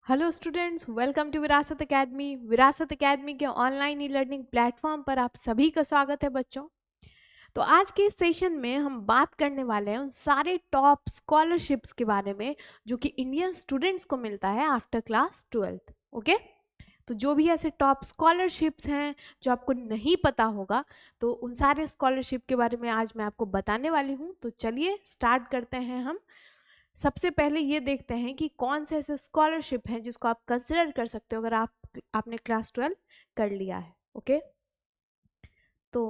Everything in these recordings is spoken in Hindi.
हेलो स्टूडेंट्स, वेलकम टू विरासत एकेडमी। विरासत एकेडमी के ऑनलाइन ई लर्निंग प्लेटफॉर्म पर आप सभी का स्वागत है बच्चों। तो आज के इस सेशन में हम बात करने वाले हैं उन सारे टॉप स्कॉलरशिप्स के बारे में जो कि इंडियन स्टूडेंट्स को मिलता है आफ्टर क्लास 12th। ओके, तो जो भी ऐसे टॉप स्कॉलरशिप्स हैं जो आपको नहीं पता होगा, तो उन सारे स्कॉलरशिप के बारे में आज मैं आपको बताने वाली हूँ। तो चलिए स्टार्ट करते हैं हम। सबसे पहले ये देखते हैं कि कौन से ऐसे स्कॉलरशिप हैं जिसको आप कंसिडर कर सकते हो अगर आपने क्लास 12 कर लिया है। ओके, तो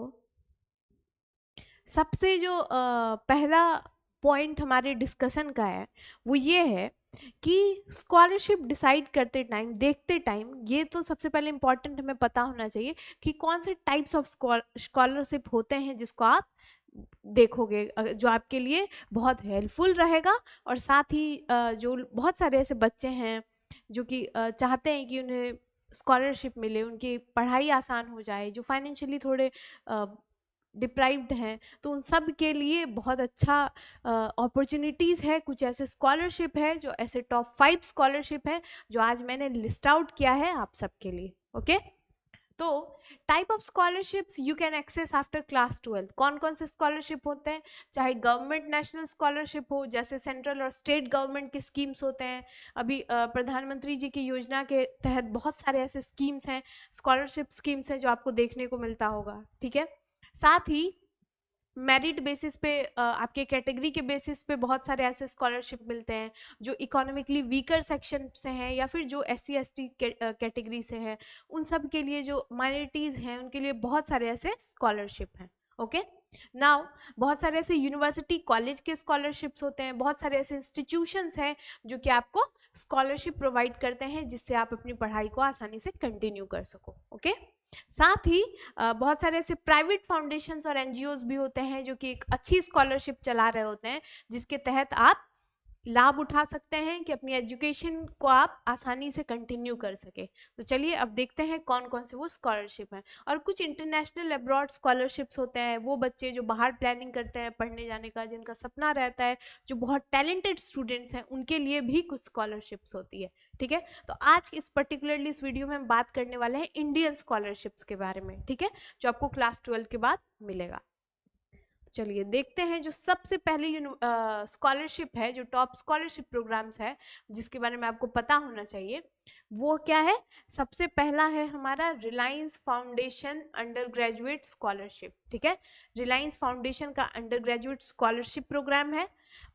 सबसे जो पहला पॉइंट हमारे डिस्कशन का है वो ये है कि स्कॉलरशिप डिसाइड करते टाइम, देखते टाइम, ये तो सबसे पहले इम्पॉर्टेंट हमें पता होना चाहिए कि कौन से टाइप्स ऑफ स्कॉलरशिप होते हैं जिसको आप देखोगे, जो आपके लिए बहुत हेल्पफुल रहेगा। और साथ ही जो बहुत सारे ऐसे बच्चे हैं जो कि चाहते हैं कि उन्हें स्कॉलरशिप मिले, उनकी पढ़ाई आसान हो जाए, जो फाइनेंशियली थोड़े डिप्राइव्ड हैं, तो उन सब के लिए बहुत अच्छा अपॉर्चुनिटीज़ है। कुछ ऐसे स्कॉलरशिप है, जो ऐसे टॉप 5 स्कॉलरशिप है जो आज मैंने लिस्ट आउट किया है आप सबके लिए। ओके, तो type of scholarships you can access after class 12। कौन कौन से स्कॉलरशिप होते हैं? चाहे गवर्नमेंट नेशनल स्कॉलरशिप हो, जैसे सेंट्रल और स्टेट गवर्नमेंट के स्कीम्स होते हैं। अभी प्रधानमंत्री जी की योजना के तहत बहुत सारे ऐसे स्कीम्स हैं, स्कॉलरशिप स्कीम्स हैं जो आपको देखने को मिलता होगा। ठीक है, साथ ही मेरिट बेसिस पे, आपके कैटेगरी के बेसिस पे बहुत सारे ऐसे स्कॉलरशिप मिलते हैं जो इकोनॉमिकली वीकर सेक्शन से हैं या फिर जो SC ST कैटेगरी से है। उन सब के लिए, जो माइनॉरिटीज़ हैं, उनके लिए बहुत सारे ऐसे स्कॉलरशिप हैं। ओके, नाउ बहुत सारे ऐसे यूनिवर्सिटी कॉलेज के स्कॉलरशिप्स होते हैं, बहुत सारे ऐसे इंस्टीट्यूशंस हैं जो कि आपको स्कॉलरशिप प्रोवाइड करते हैं जिससे आप अपनी पढ़ाई को आसानी से कंटिन्यू कर सको। ओके, साथ ही बहुत सारे ऐसे प्राइवेट फाउंडेशंस और NGOs भी होते हैं जो कि एक अच्छी स्कॉलरशिप चला रहे होते हैं जिसके तहत आप लाभ उठा सकते हैं कि अपनी एजुकेशन को आप आसानी से कंटिन्यू कर सके। तो चलिए अब देखते हैं कौन कौन से वो स्कॉलरशिप हैं। और कुछ इंटरनेशनल अब्रॉड स्कॉलरशिप्स होते हैं, वो बच्चे जो बाहर प्लानिंग करते हैं पढ़ने जाने का, जिनका सपना रहता है, जो बहुत टैलेंटेड स्टूडेंट्स हैं, उनके लिए भी कुछ स्कॉलरशिप्स होती है। ठीक है, तो आज इस पर्टिकुलरली इस वीडियो में हम बात करने वाले हैं इंडियन स्कॉलरशिप्स के बारे में। ठीक है, जो आपको क्लास 12 के बाद मिलेगा। चलिए देखते हैं जो सबसे पहले स्कॉलरशिप है, जो टॉप स्कॉलरशिप प्रोग्राम्स है जिसके बारे में आपको पता होना चाहिए, वो क्या है। सबसे पहला है हमारा Reliance foundation under graduate scholarship. ठीक है, रिलायंस फाउंडेशन का अंडर ग्रेजुएट स्कॉलरशिप प्रोग्राम है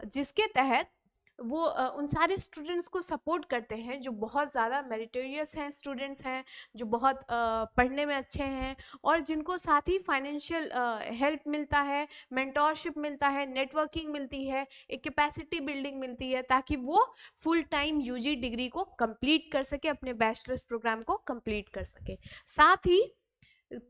जिसके तहत वो उन सारे स्टूडेंट्स को सपोर्ट करते हैं जो बहुत ज़्यादा मेरिटोरियस हैं, स्टूडेंट्स हैं, जो बहुत पढ़ने में अच्छे हैं और जिनको साथ ही फाइनेंशियल हेल्प मिलता है, मेंटोरशिप मिलता है, नेटवर्किंग मिलती है, एक कैपेसिटी बिल्डिंग मिलती है, ताकि वो फुल टाइम UG डिग्री को कंप्लीट कर सके, अपने बैचलर्स प्रोग्राम को कंप्लीट कर सके। साथ ही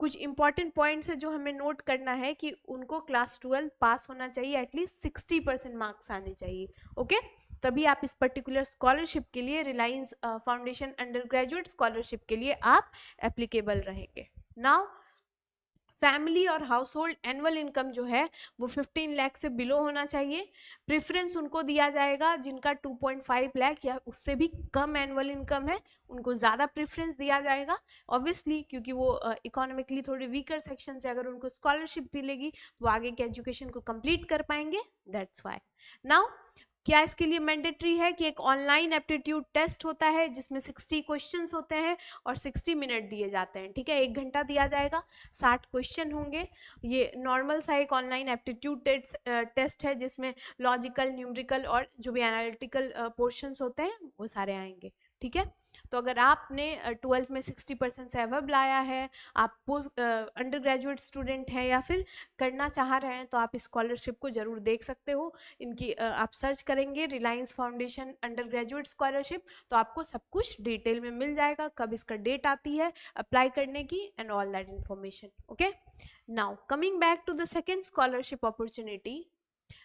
कुछ इंपॉर्टेंट पॉइंट्स है जो हमें नोट करना है कि उनको क्लास 12 पास होना चाहिए, एटलीस्ट 60% मार्क्स आने चाहिए। ओके, तभी आप इस पर्टिकुलर स्कॉलरशिप के लिए, Reliance foundation under graduate scholarship के लिए आप एप्लीकेबल रहेंगे। नाउ फैमिली और हाउस होल्ड एनुअल इनकम जो है वो 15 लाख से बिलो होना चाहिए। प्रेफरेंस उनको दिया जाएगा जिनका 2.5 लाख या उससे भी कम एनुअल इनकम है, उनको ज़्यादा प्रेफरेंस दिया जाएगा। ऑब्वियसली क्योंकि वो इकोनॉमिकली थोड़े वीकर सेक्शन से अगर उनको स्कॉलरशिप मिलेगी तो वो आगे के एजुकेशन को कंप्लीट कर पाएंगे, दैट्स वाई। नाउ क्या इसके लिए मैंडेटरी है कि एक ऑनलाइन एप्टीट्यूड टेस्ट होता है जिसमें 60 क्वेश्चंस होते हैं और 60 मिनट दिए जाते हैं। ठीक है, 1 घंटा दिया जाएगा, 60 क्वेश्चन होंगे। ये नॉर्मल सा एक ऑनलाइन एप्टीट्यूड टेस्ट है जिसमें लॉजिकल, न्यूमेरिकल और जो भी एनालिटिकल पोर्शंस होते हैं वो सारे आएंगे। ठीक है, तो अगर आपने 12th में 60% से अबव लाया है, आप पोस्ट अंडर ग्रेजुएट स्टूडेंट हैं या फिर करना चाह रहे हैं, तो आप इस स्कॉलरशिप को ज़रूर देख सकते हो। इनकी आप सर्च करेंगे Reliance foundation under graduate scholarship, तो आपको सब कुछ डिटेल में मिल जाएगा, कब इसका डेट आती है अप्लाई करने की and all that information. Okay, now coming back to the second scholarship opportunity,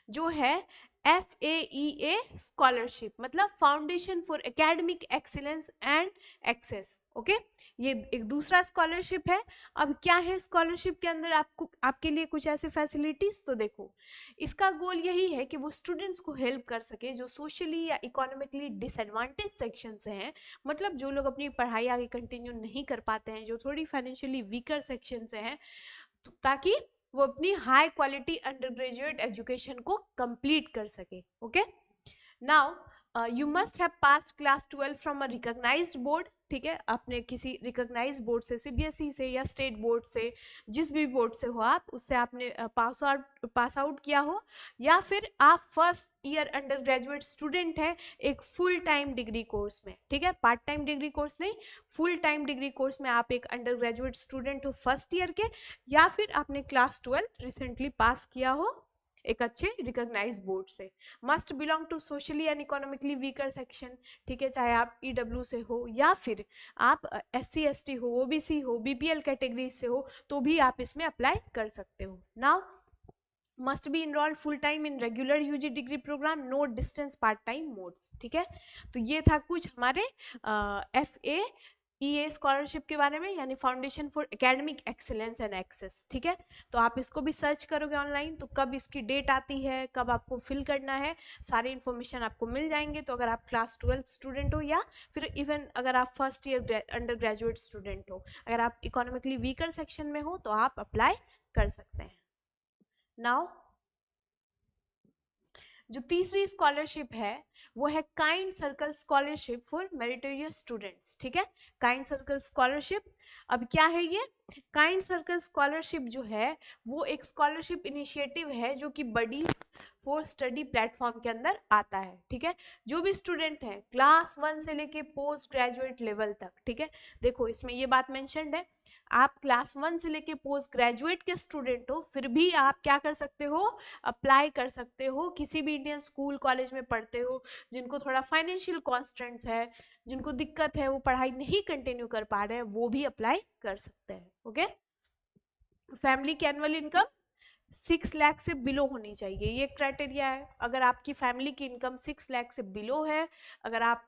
जो है FAEA स्कॉलरशिप, मतलब foundation for academic excellence and access. Okay, ये एक दूसरा स्कॉलरशिप है। अब क्या है स्कॉलरशिप के अंदर आपको, आपके लिए कुछ ऐसे फैसिलिटीज, तो देखो इसका गोल यही है कि वो स्टूडेंट्स को हेल्प कर सके जो सोशली या इकोनॉमिकली डिसएडवांटेज सेक्शन से हैं, मतलब जो लोग अपनी पढ़ाई आगे कंटिन्यू नहीं कर पाते हैं, जो थोड़ी फाइनेंशियली वीकर सेक्शन से हैं, ताकि वो अपनी high quality under graduate education को कंप्लीट कर सके। Okay, now you must have passed class 12 from a recognised board. ठीक है, आपने किसी रिकॉग्नाइज्ड बोर्ड से, CBSE से या स्टेट बोर्ड से, जिस भी बोर्ड से हो आप, उससे आपने पास आउट किया हो, या फिर आप first year under graduate student हैं एक फुल टाइम डिग्री कोर्स में। ठीक है, पार्ट टाइम डिग्री कोर्स नहीं, फुल टाइम डिग्री कोर्स में आप एक अंडर ग्रेजुएट स्टूडेंट हो फर्स्ट ईयर के, या फिर आपने क्लास 12 रिसेंटली पास किया हो एक अच्छे रिकॉग्नाइज्ड बोर्ड से। Must belong to socially and economically weaker section. ठीक है, चाहे आप EW से हो या फिर आप SC ST हो, OBC हो, BPL कैटेगरी से हो, तो भी आप इसमें अप्लाई कर सकते हो। Now must be enrolled full time in regular UG degree programme, no distance part time modes. ठीक है, तो ये था कुछ हमारे FAEA स्कॉलरशिप के बारे में, यानी foundation for academic excellence and access. ठीक है, तो आप इसको भी सर्च करोगे ऑनलाइन तो कब इसकी डेट आती है, कब आपको फिल करना है, सारी इन्फॉर्मेशन आपको मिल जाएंगे। तो अगर आप क्लास 12 स्टूडेंट हो, या फिर इवन अगर आप first year under graduate student हो, अगर आप इकोनॉमिकली वीकर सेक्शन में हो, तो आप अप्लाई कर सकते हैं। नाउ जो तीसरी स्कॉलरशिप है वो है kind circle scholarship for meritorious students. ठीक है, काइंड सर्कल स्कॉलरशिप, अब क्या है ये काइंड सर्कल स्कॉलरशिप? जो है वो एक स्कॉलरशिप इनिशिएटिव है जो कि बड़ी फॉर स्टडी प्लेटफॉर्म के अंदर आता है। ठीक है, जो भी स्टूडेंट है क्लास 1 से लेके पोस्ट ग्रेजुएट लेवल तक। ठीक है, देखो इसमें ये बात मेंशन्ड है, आप क्लास 1 से लेके पोस्ट ग्रेजुएट के स्टूडेंट हो, फिर भी आप क्या कर सकते हो, अप्लाई कर सकते हो। किसी भी इंडियन स्कूल कॉलेज में पढ़ते हो, जिनको थोड़ा फाइनेंशियल कॉन्स्ट्रेंट्स है, जिनको दिक्कत है, वो पढ़ाई नहीं कंटिन्यू कर पा रहे हैं, वो भी अप्लाई कर सकते हैं। ओके, फैमिली की एनुअल इनकम 6 लाख से बिलो होनी चाहिए, ये क्राइटेरिया है। अगर आपकी फैमिली की इनकम 6 लाख से बिलो है, अगर आप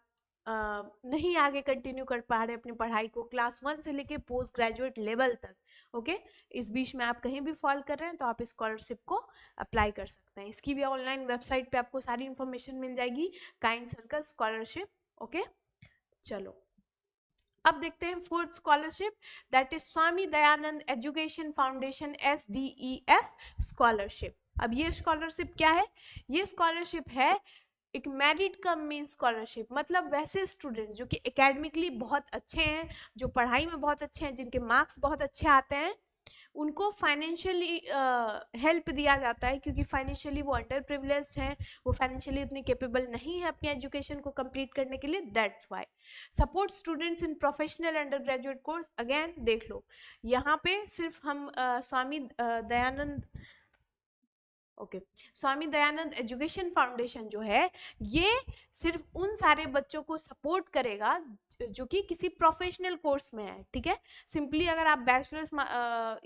नहीं आगे कंटिन्यू कर पा रहे अपनी पढ़ाई को क्लास 1 से लेके पोस्ट ग्रेजुएट लेवल तक, ओके, इस बीच में आप कहीं भी फॉल कर रहे हैं, तो आप स्कॉलरशिप को अप्लाई कर सकते हैं। इसकी भी ऑनलाइन वेबसाइट पे आपको सारी इन्फॉर्मेशन मिल जाएगी, काइंड सर्कल स्कॉलरशिप। ओके, चलो अब देखते हैं fourth scholarship, that is Swami Dayanand education foundation SDEF scholarship. अब ये स्कॉलरशिप क्या है? ये स्कॉलरशिप है एक मेरिट कम मीन्स स्कॉलरशिप, मतलब वैसे स्टूडेंट जो कि एकेडमिकली बहुत अच्छे हैं, जो पढ़ाई में बहुत अच्छे हैं, जिनके मार्क्स बहुत अच्छे आते हैं, उनको फाइनेंशियली हेल्प दिया जाता है, क्योंकि फाइनेंशियली वो अंडर प्रिविलेज्ड हैं, वो फाइनेंशियली इतनी कैपेबल नहीं है अपनी एजुकेशन को कंप्लीट करने के लिए। That's why support students in professional under graduate course. Again देख लो, यहाँ पे सिर्फ हम स्वामी दयानंद स्वामी दयानंद एजुकेशन फाउंडेशन जो है, ये सिर्फ उन सारे बच्चों को सपोर्ट करेगा जो कि किसी प्रोफेशनल कोर्स में है। ठीक है, सिंपली अगर आप बैचलर्स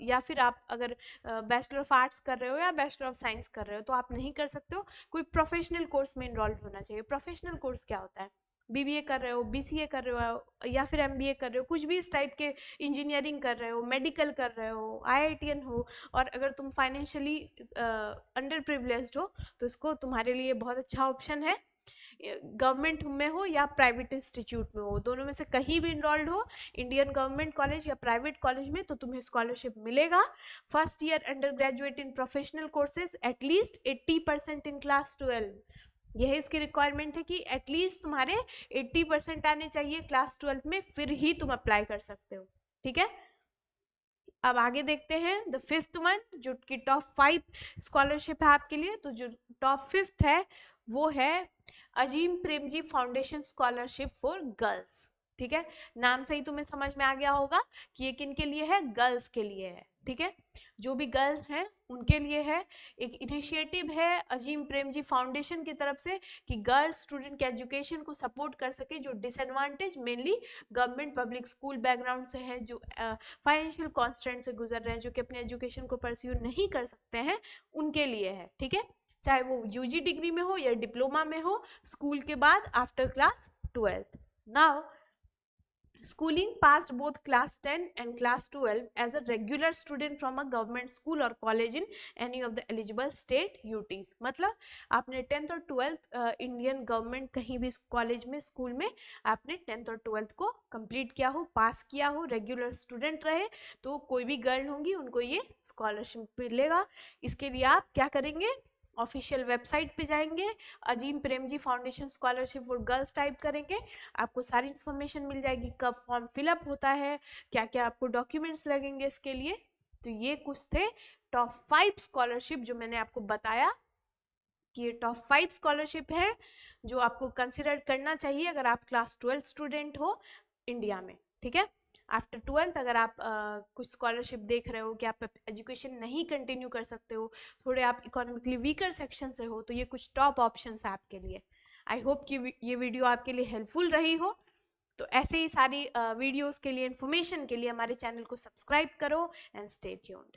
या फिर आप अगर बैचलर ऑफ आर्ट्स कर रहे हो या बैचलर ऑफ साइंस कर रहे हो, तो आप नहीं कर सकते हो, कोई प्रोफेशनल कोर्स में इन्वॉल्व होना चाहिए। प्रोफेशनल कोर्स क्या होता है? BBA कर रहे हो, BCA कर रहे हो, या फिर MBA कर रहे हो, कुछ भी इस टाइप के, इंजीनियरिंग कर रहे हो, मेडिकल कर रहे हो, IITian हो, और अगर तुम फाइनेंशियली अंडर प्रिविलेज्ड हो, तो इसको तुम्हारे लिए बहुत अच्छा ऑप्शन है। गवर्नमेंट में हो या प्राइवेट इंस्टीट्यूट में हो, दोनों में से कहीं भी इनरोल्ड हो, इंडियन गवर्नमेंट कॉलेज या प्राइवेट कॉलेज में, तो तुम्हें स्कॉलरशिप मिलेगा। First year under graduate in professional courses at least 80% in class 12। यह इसकी रिक्वायरमेंट है कि एटलीस्ट तुम्हारे 80% आने चाहिए क्लास 12 में, फिर ही तुम अप्लाई कर सकते हो। ठीक है, अब आगे देखते हैं द फिफ्थ वन, जो कि टॉप 5 स्कॉलरशिप है आपके लिए। तो जो टॉप 5th है वो है Azim Premji foundation scholarship for girls. ठीक है, नाम से ही तुम्हें समझ में आ गया होगा कि ये किन के लिए है, गर्ल्स के लिए है। ठीक है, जो भी गर्ल्स हैं उनके लिए है। एक इनिशिएटिव है अजीम प्रेमजी फाउंडेशन की तरफ से कि गर्ल्स स्टूडेंट के एजुकेशन को सपोर्ट कर सके, जो disadvantage mainly government public school background से है, जो फाइनेंशियल कॉन्स्टेंट से गुजर रहे हैं, जो कि अपने एजुकेशन को परस्यू नहीं कर सकते हैं, उनके लिए है। ठीक है, चाहे वो यूजी डिग्री में हो या डिप्लोमा में हो, स्कूल के बाद after class 12th. Now schooling passed both class 10 and class 12 as a regular student from a government school or college in any of the eligible state UTs. मतलब आपने 10th और 12th इंडियन गवर्नमेंट कहीं भी कॉलेज में, स्कूल में आपने 10th और 12th को कंप्लीट किया हो, पास किया हो, रेगुलर स्टूडेंट रहे, तो कोई भी गर्ल होंगी उनको ये स्कॉलरशिप मिलेगा. इसके लिए आप क्या करेंगे, ऑफिशियल वेबसाइट पे जाएंगे, Azim Premji foundation scholarship for girls type करेंगे, आपको सारी इन्फॉर्मेशन मिल जाएगी, कब फॉर्म फिलअप होता है, क्या क्या आपको डॉक्यूमेंट्स लगेंगे इसके लिए. तो ये कुछ थे टॉप 5 स्कॉलरशिप जो मैंने आपको बताया कि ये टॉप 5 स्कॉलरशिप है जो आपको कंसिडर करना चाहिए अगर आप क्लास 12 स्टूडेंट हो इंडिया में. ठीक है, आफ्टर 12th अगर आप कुछ स्कॉलरशिप देख रहे हो कि आप एजुकेशन नहीं कंटिन्यू कर सकते हो, थोड़े आप इकोनॉमिकली वीकर सेक्शन से हो, तो ये कुछ टॉप ऑप्शंस है आपके लिए. आई होप कि ये वीडियो आपके लिए हेल्पफुल रही हो. तो ऐसे ही सारी वीडियोस के लिए, इन्फॉर्मेशन के लिए हमारे चैनल को सब्सक्राइब करो एंड स्टे ट्यून्ड.